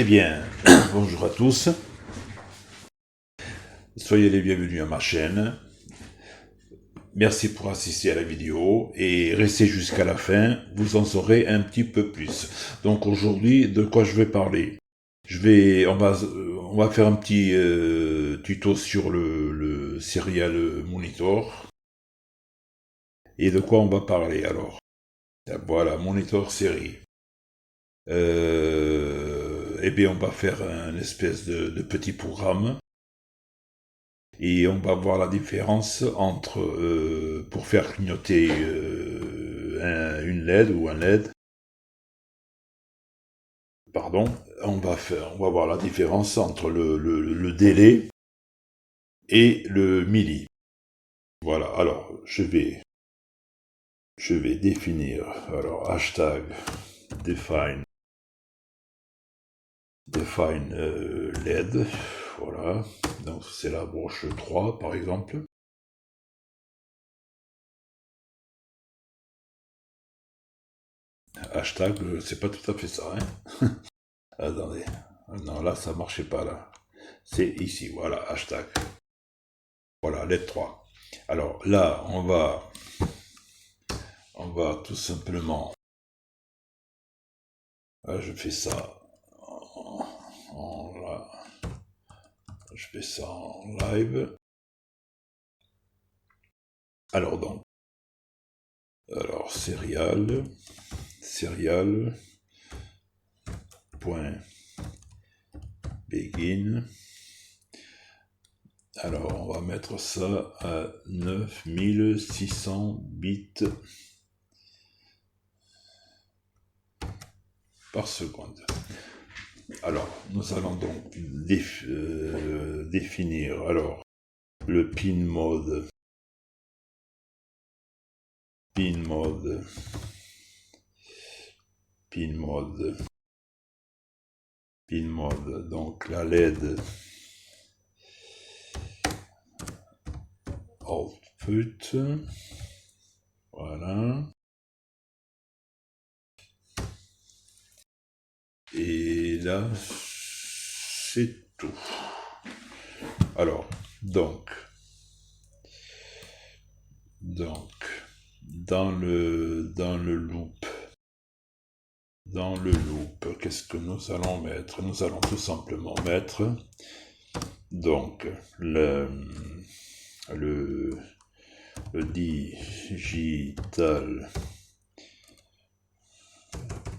Eh bien, bonjour à tous, soyez les bienvenus à ma chaîne. Merci pour assister à la vidéo et restez jusqu'à la fin, vous en saurez un petit peu plus. Donc aujourd'hui, de quoi je vais parler? On va faire un petit tuto sur le Serial Monitor. Et de quoi on va parler alors? Voilà, Monitor série. Eh bien, on va faire un espèce de petit programme. Et on va voir la différence entre, pour faire clignoter une LED ou un LED, pardon, on va voir la différence entre le délai et le milli. Voilà, alors je vais définir, alors hashtag define LED, voilà, donc c'est la broche 3 par exemple. Hashtag, c'est pas tout à fait ça, hein. Attendez. Non, là, ça marchait pas, là. C'est ici, voilà, hashtag. Voilà, lettre 3. Alors, là, on va tout simplement, là, je fais ça là, je fais ça en live. Alors, donc, alors, point begin. Alors, on va mettre ça à 9600 bits par seconde. Alors, nous allons donc définir alors le pin mode. Donc la LED output, voilà. Et là, c'est tout. Alors, donc, dans le loop, qu'est-ce que nous allons mettre? Nous allons tout simplement mettre donc le digital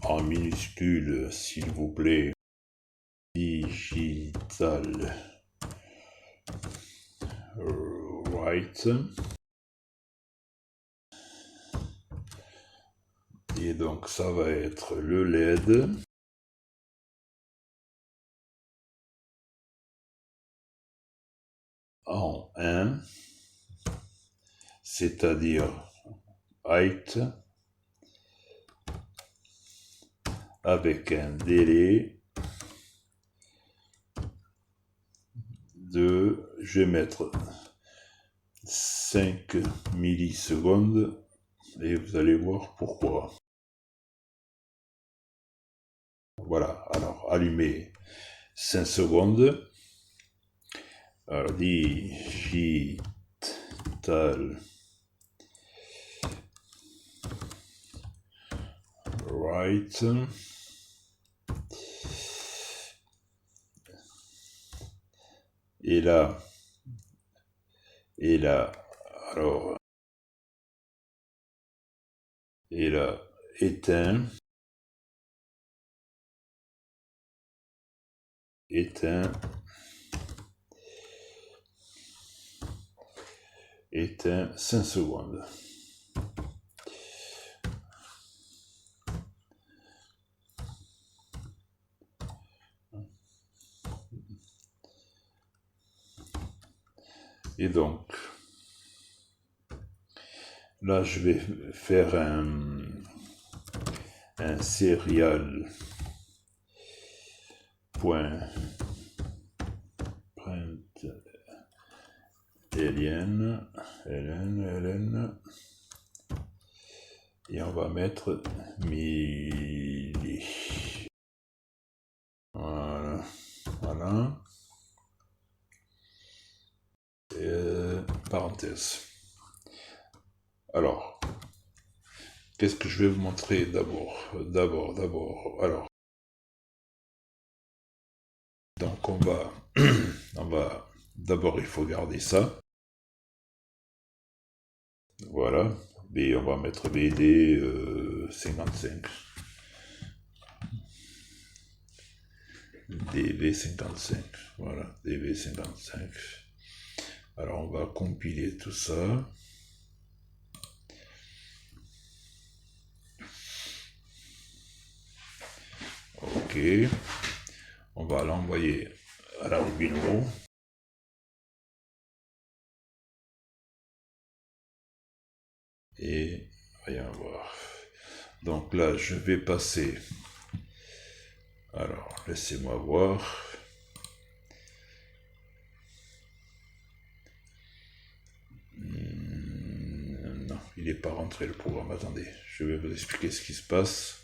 en minuscule, s'il vous plaît, digital right. Et donc ça va être le LED en 1, c'est-à-dire height avec un délai de, je vais mettre 5 millisecondes et vous allez voir pourquoi. Voilà, alors allumez 5 secondes. Alors digital right. Et là, alors, et là, éteint, éteint 5 secondes. Et donc, là, je vais faire un serial point print ln et on va mettre milli. Voilà. Voilà. Parenthèse. Alors, qu'est-ce que je vais vous montrer d'abord? Alors, donc on va, d'abord il faut garder ça. Voilà. Et on va mettre BD 55. DV55. Voilà, DV55. Alors on va compiler tout ça. Ok. On va l'envoyer à l'Arduino. Et rien voir. Donc là, je vais passer. Alors, laissez-moi voir. Non, il n'est pas rentré le programme. Attendez, je vais vous expliquer ce qui se passe.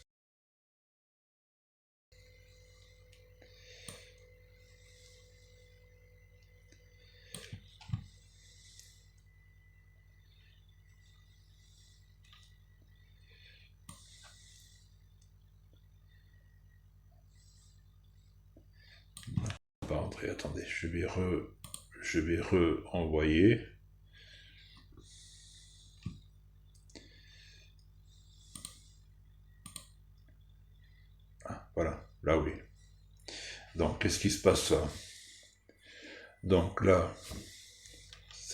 Pas rentré, attendez, je vais re-envoyer. Ah, voilà, là oui. Donc, qu'est-ce qui se passe là? Donc là,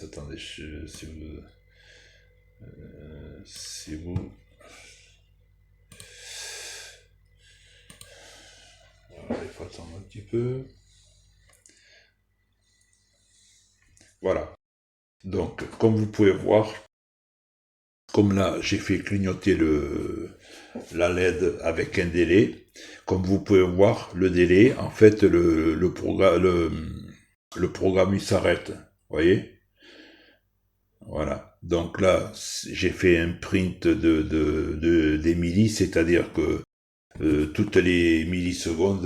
attendez, si vous... Alors, il faut attendre un petit peu. Voilà. Donc, comme vous pouvez voir, comme là, j'ai fait clignoter la LED avec un délai. Comme vous pouvez voir, le délai, en fait, le programme, il s'arrête. Vous voyez? Voilà. Donc là, j'ai fait un print des millis, c'est-à-dire que toutes les millisecondes,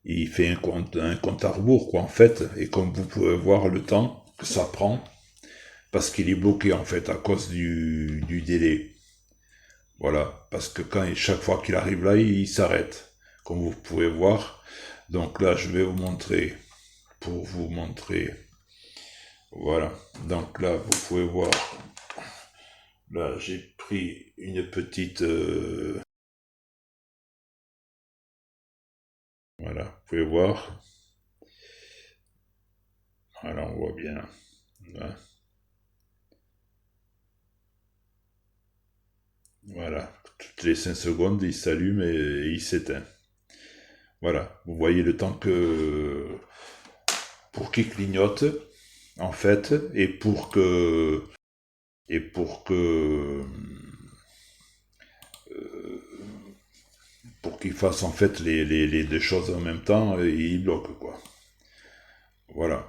il fait un compte à rebours, quoi, en fait. Et comme vous pouvez voir le temps que ça prend, parce qu'il est bloqué, en fait, à cause du délai. Voilà. Parce que chaque fois qu'il arrive là, il s'arrête. Comme vous pouvez voir. Donc là, je vais vous montrer, pour vous montrer. Voilà. Donc là, vous pouvez voir. Là, j'ai pris une petite... Voilà, vous pouvez voir. Voilà, on voit bien. Voilà. Toutes les 5 secondes, il s'allume et il s'éteint. Voilà. Vous voyez le temps pour qu'il clignote, en fait, et pour que... pour qu'il fasse en fait les deux choses en même temps, et il bloque, quoi. Voilà.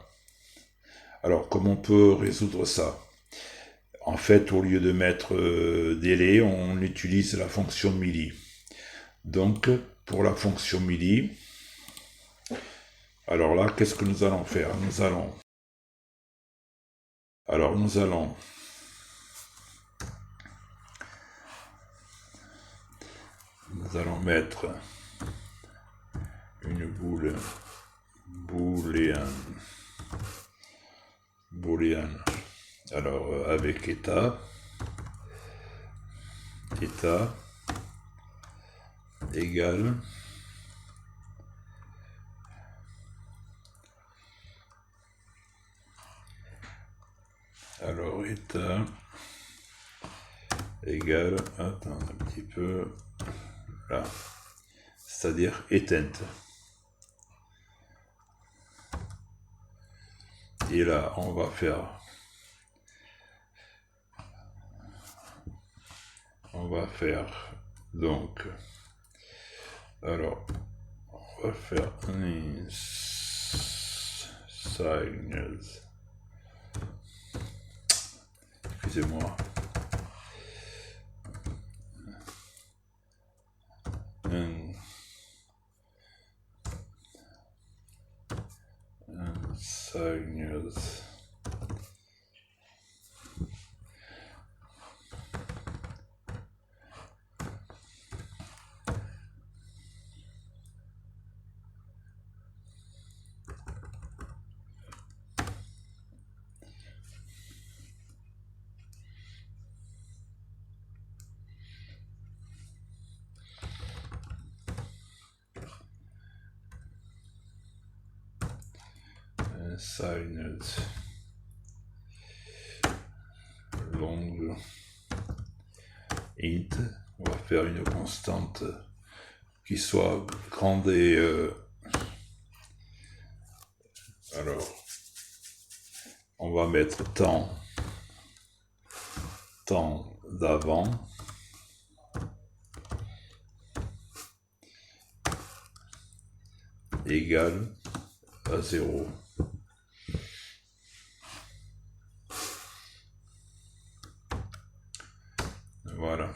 Alors, comment on peut résoudre ça? En fait, au lieu de mettre délai, on utilise la fonction milli. Donc, pour la fonction milli, alors là, qu'est-ce que nous allons faire? Nous allons mettre une booléenne. Alors, avec état égale état égale, attends un petit peu, là, c'est-à-dire éteinte. Et là, on va faire donc, alors, on va faire signals. Excusez-moi. Sinus sinus longue int, on va faire une constante qui soit grande et alors on va mettre temps d'avant égale à 0. Voilà.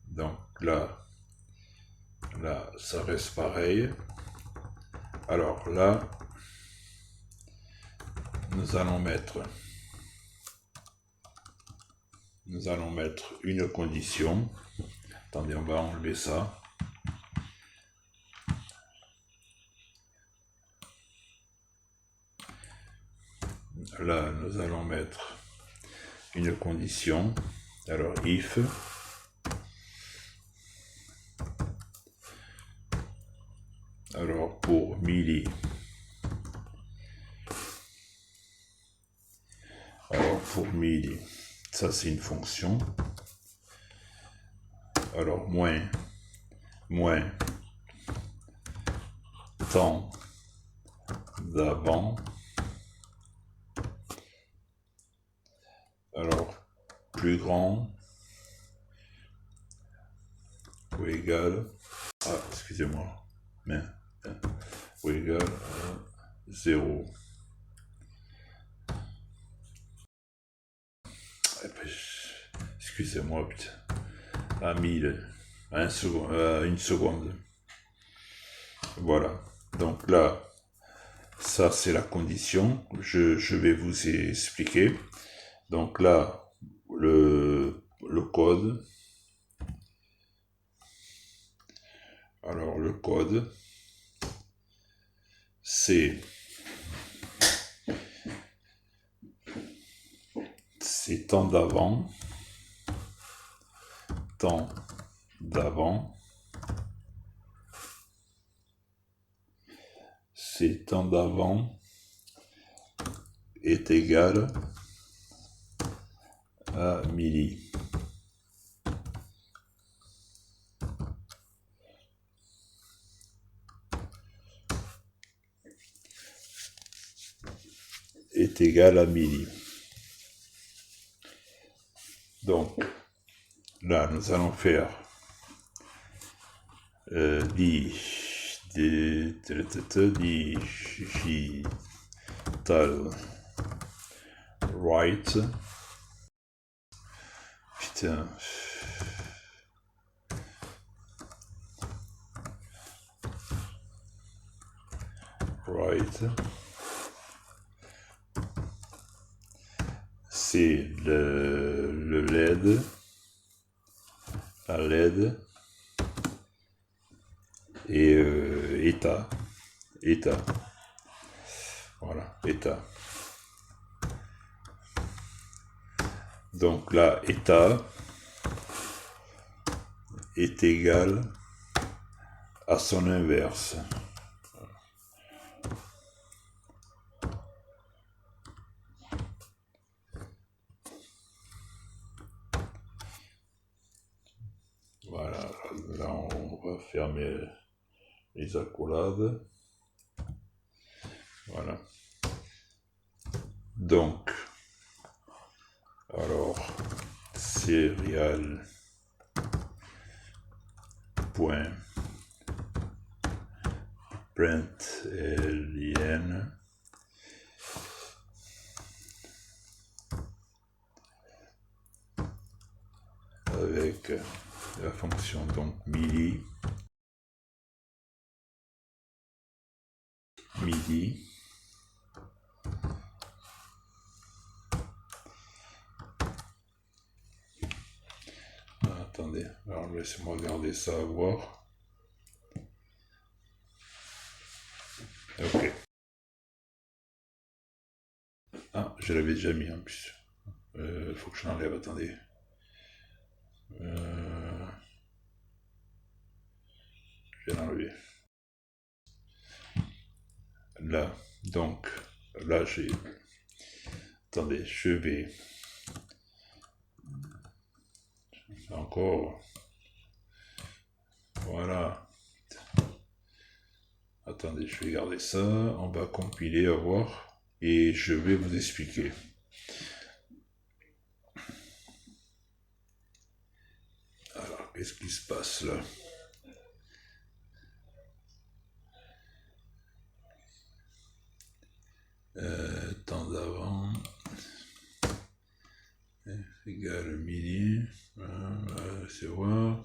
Donc là, ça reste pareil. Alors là, nous allons mettre une condition. Attendez, on va enlever ça. Là, nous allons mettre une condition. Alors, if alors pour milli, ça c'est une fonction. Alors moins temps d'avant, alors plus grand ou égal à, excusez-moi, mais ou égal à 0. Excusez-moi, putain, à 1000, à une seconde. Voilà, donc là, ça c'est la condition, je vais vous expliquer. Donc là, le code, alors le code, c'est temps d'avant, c'est temps d'avant est égal à milli. Est égal à milli. Donc, là, nous allons faire digital write. Putain. Write. C'est le LED, la LED et état. Voilà, état. Donc là, état est égal à son inverse. Voilà, là on va fermer les accolades. Voilà. Donc, alors, serial point println avec la fonction donc midi, attendez, alors laissez-moi regarder ça, à voir. Ok. Ah, je l'avais déjà mis en plus. Faut que je l'enlève, attendez. Je vais l'enlever. Là, donc, là j'ai... Attendez, je vais... Encore... Voilà. Attendez, je vais garder ça. On va compiler, à voir. Et je vais vous expliquer. Alors, qu'est-ce qui se passe là? Temps d'avant égale midi. Voilà, c'est voir.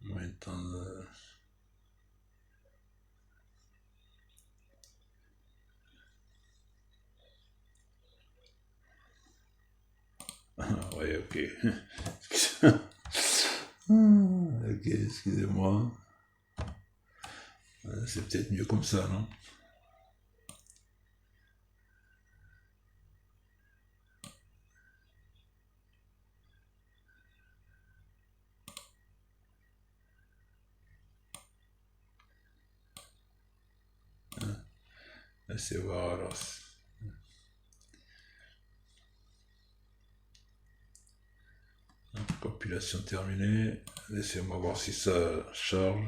Moins de temps de... Ah, ouais, ok. Ok, excusez-moi. C'est peut-être mieux comme ça, non? Laissez voir alors. Compilation terminée. Laissez-moi voir si ça charge.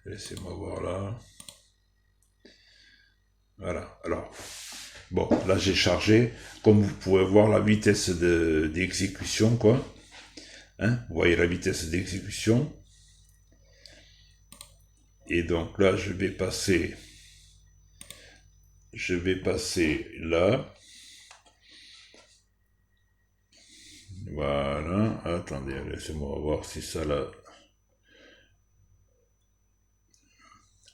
Laissez-moi voir là. Voilà. Alors, bon, là j'ai chargé. Comme vous pouvez voir la vitesse d'exécution, quoi. Hein, vous voyez la vitesse d'exécution. Et donc là, je vais passer là. Voilà. Attendez, laissez-moi voir si ça là.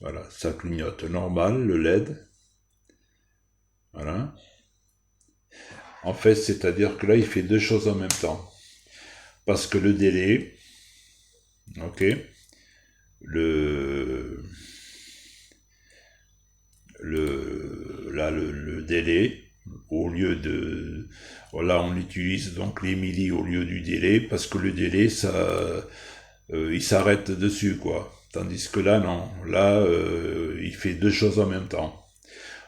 Voilà, ça clignote normal, le LED. Voilà. En fait, c'est-à-dire que là, il fait deux choses en même temps. Parce que le délai, ok, le délai, au lieu de... Là, on utilise donc les millis au lieu du délai, parce que le délai, ça, il s'arrête dessus, quoi. Tandis que là, non. Là, il fait deux choses en même temps.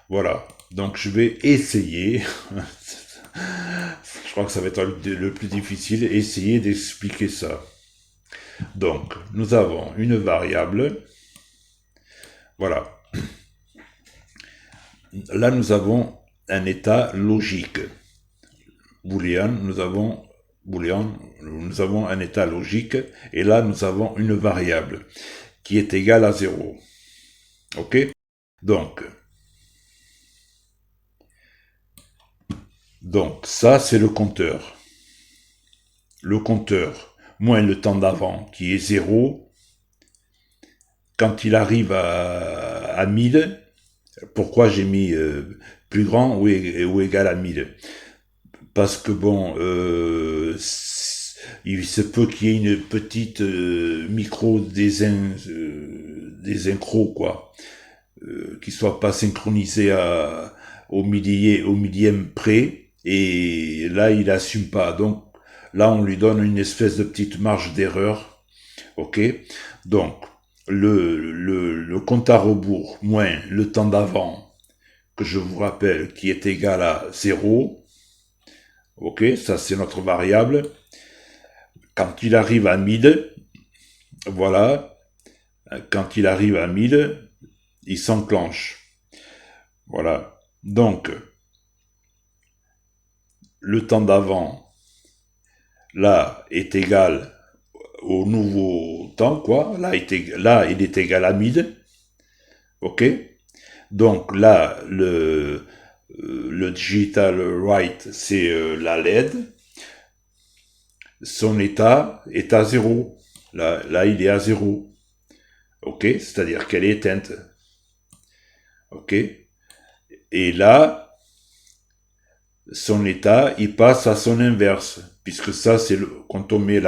Voilà. Donc, je vais essayer... Je crois que ça va être le plus difficile, essayer d'expliquer ça. Donc, nous avons une variable. Voilà. Là, nous avons un état logique. Booléen, nous avons un état logique, et là, nous avons une variable qui est égale à 0. Ok? Donc, ça, c'est le compteur. Le compteur, moins le temps d'avant, qui est 0, quand il arrive à 1000, pourquoi j'ai mis plus grand ou égal à 1000? Parce que bon, il se peut qu'il y ait une petite micro désincro, quoi, qui soit pas synchronisé au millième près, et là il assume pas. Donc là on lui donne une espèce de petite marge d'erreur, ok. Donc le compte à rebours moins le temps d'avant, que je vous rappelle, qui est égal à 0. Ok, ça c'est notre variable. Quand il arrive à 1000, voilà, quand il arrive à 1000, il s'enclenche. Voilà. Donc, le temps d'avant, là, est égal au nouveau temps, quoi. Là, il est égal à 1000, ok? Donc là, le digital write, c'est la LED. Son état est à 0. Là, il est à 0. Ok? C'est-à-dire qu'elle est éteinte. Ok? Et là, son état, il passe à son inverse. Puisque ça, c'est quand on met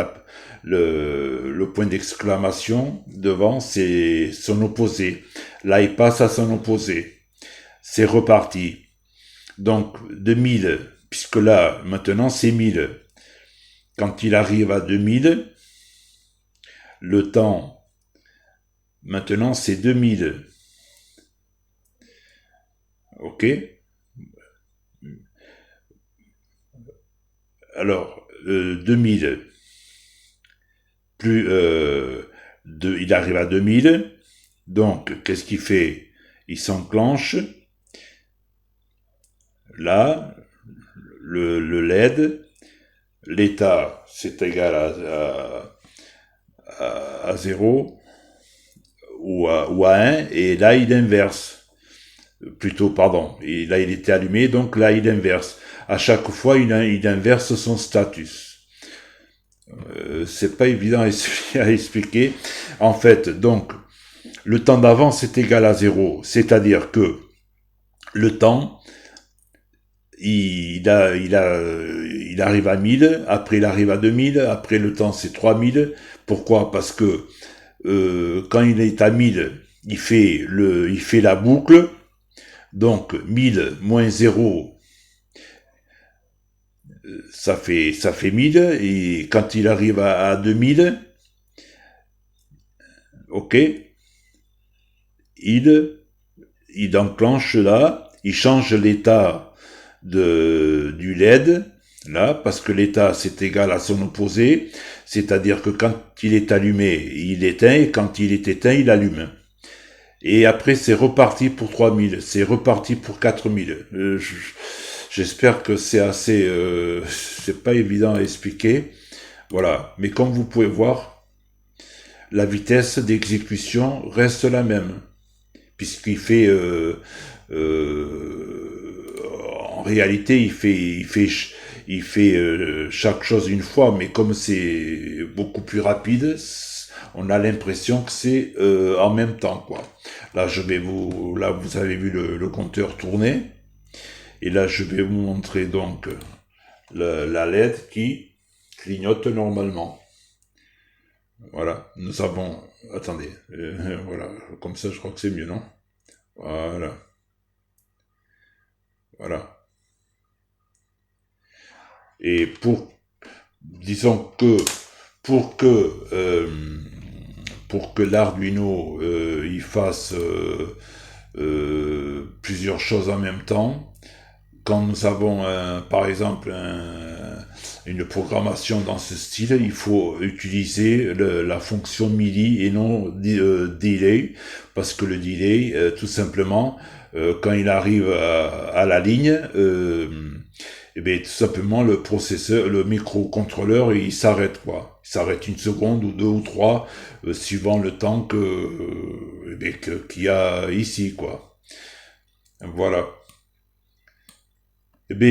le point d'exclamation devant, c'est son opposé. Là, il passe à son opposé. C'est reparti. Donc, de 1000, puisque là, maintenant, c'est 1000. Quand il arrive à 2000, le temps, maintenant, c'est 2000. Ok? Alors, 2000, il arrive à 2000. Donc, qu'est-ce qu'il fait? Il s'enclenche. Là, le LED, l'état, c'est égal à 0 ou à 1, et là, il inverse. Plutôt, pardon. Et là, il était allumé, donc là, il inverse. À chaque fois, il inverse son statut. C'est pas évident à expliquer. En fait, donc, le temps d'avance est égal à 0. C'est-à-dire que le temps, il arrive à 1000, après il arrive à 2000, après le temps c'est 3000. Pourquoi? Parce que quand il est à 1000, il fait la boucle. Donc 1000 moins 0, ça fait 1000. Et quand il arrive à 2000, ok, il enclenche là, il change l'état du LED, là, parce que l'état c'est égal à son opposé, c'est-à-dire que quand il est allumé, il éteint, et quand il est éteint, il allume. Et après, c'est reparti pour 3000, c'est reparti pour 4000. J'espère que c'est assez... c'est pas évident à expliquer. Voilà. Mais comme vous pouvez voir, la vitesse d'exécution reste la même. Puisqu'il fait... en réalité, il fait chaque chose une fois, mais comme c'est beaucoup plus rapide, on a l'impression que c'est en même temps, quoi. Là, là, vous avez vu le compteur tourner, et là, je vais vous montrer donc la LED qui clignote normalement. Voilà, nous avons, attendez, voilà, comme ça, je crois que c'est mieux, non? Voilà, voilà. Et disons que pour que l'Arduino il fasse plusieurs choses en même temps, quand nous avons par exemple une programmation dans ce style, il faut utiliser la fonction MIDI et non delay, parce que le delay, tout simplement, quand il arrive à la ligne, et bien tout simplement le processeur, le microcontrôleur, il s'arrête, quoi. Il s'arrête une seconde ou deux ou trois, suivant le temps qu'il y a ici, quoi. Voilà. Eh bien,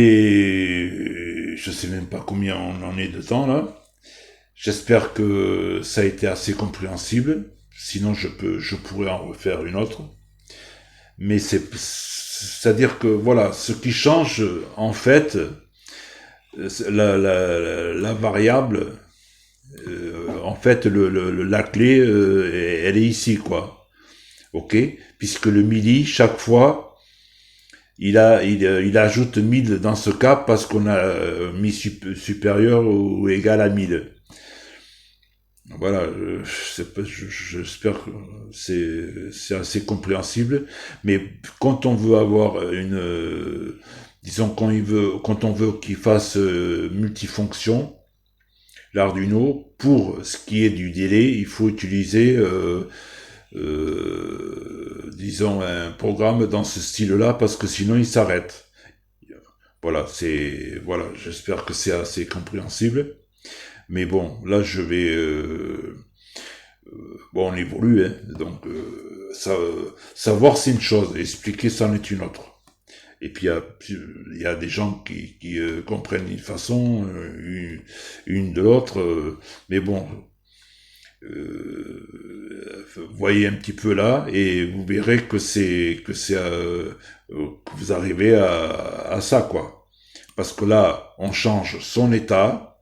je sais même pas combien on en est de temps là. J'espère que ça a été assez compréhensible. Sinon, je pourrais en refaire une autre. Mais c'est-à-dire que voilà, ce qui change en fait, la variable, en fait, la clé, elle est ici, quoi. Ok? Puisque le MIDI, chaque fois, il ajoute 1000 dans ce cas parce qu'on a mis supérieur ou égal à 1000. Voilà, j'espère que c'est assez compréhensible. Mais quand on veut avoir disons quand on veut qu'il fasse multifonction, l'Arduino, pour ce qui est du délai, il faut utiliser disons un programme dans ce style-là parce que sinon il s'arrête. Voilà, j'espère que c'est assez compréhensible. Mais bon, là, je vais... bon, on évolue, hein, donc savoir c'est une chose, expliquer c'en est une autre. Et puis il y a des gens qui comprennent d'une façon, une de l'autre, mais bon, voyez un petit peu là et vous verrez que vous arrivez à ça quoi. Parce que là, on change son état,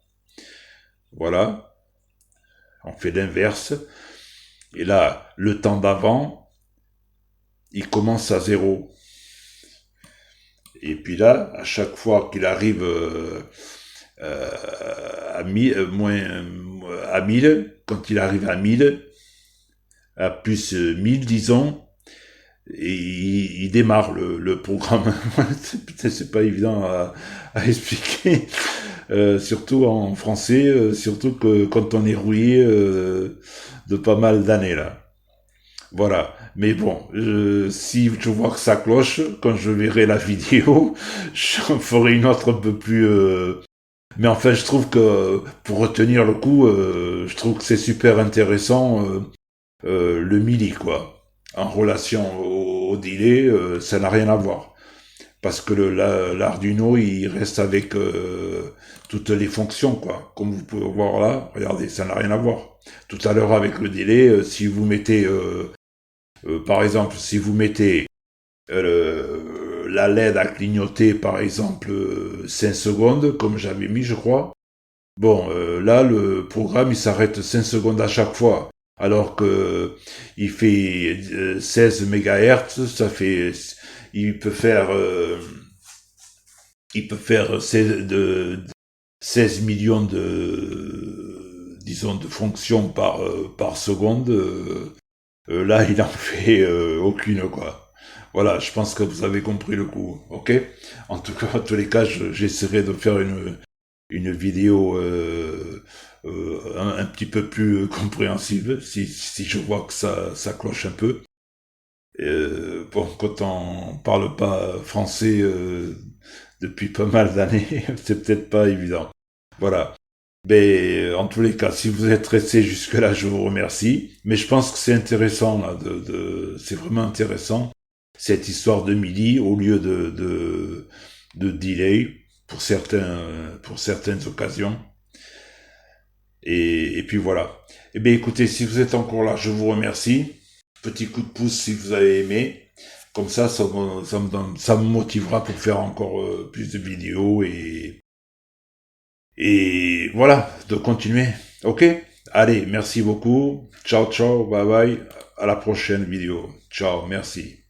voilà, on fait l'inverse, et là, le temps d'avant, il commence à zéro. Et puis là, à chaque fois qu'il arrive à 1000, à 1000, quand il arrive à 1000, à plus 1000, disons, et il démarre le programme. Peut-être c'est pas évident à expliquer, surtout en français, surtout que quand on est rouillé de pas mal d'années là. Voilà. Mais bon, si je vois que ça cloche, quand je verrai la vidéo, je ferai une autre un peu plus... Mais enfin, je trouve que pour retenir le coup, je trouve que c'est super intéressant le midi, quoi. En relation au delay, ça n'a rien à voir. Parce que l'Arduino, il reste avec toutes les fonctions, quoi. Comme vous pouvez voir là, regardez, ça n'a rien à voir. Tout à l'heure avec le délai, si vous mettez par exemple, si vous mettez la LED à clignoter, par exemple, 5 secondes, comme j'avais mis, je crois, bon, là, le programme, il s'arrête 5 secondes à chaque fois. Alors que il fait 16 MHz, ça fait, il peut faire, il peut faire 16 millions disons, de fonctions par seconde. Là, il en fait aucune, quoi. Voilà, je pense que vous avez compris le coup, ok? En tout cas, en tous les cas, j'essaierai de faire une vidéo un petit peu plus compréhensible, si je vois que ça cloche un peu. Bon, quand on parle pas français depuis pas mal d'années, c'est peut-être pas évident. Voilà. Mais en tous les cas, si vous êtes resté jusque-là, je vous remercie. Mais je pense que c'est intéressant, là, c'est vraiment intéressant, cette histoire de midi au lieu de delay pour certaines occasions. Et puis voilà. Eh bien, écoutez, si vous êtes encore là, je vous remercie. Petit coup de pouce si vous avez aimé. Comme ça me motivera pour faire encore plus de vidéos et voilà, de continuer. Ok? Allez, merci beaucoup. Ciao, ciao, bye bye. À la prochaine vidéo. Ciao, merci.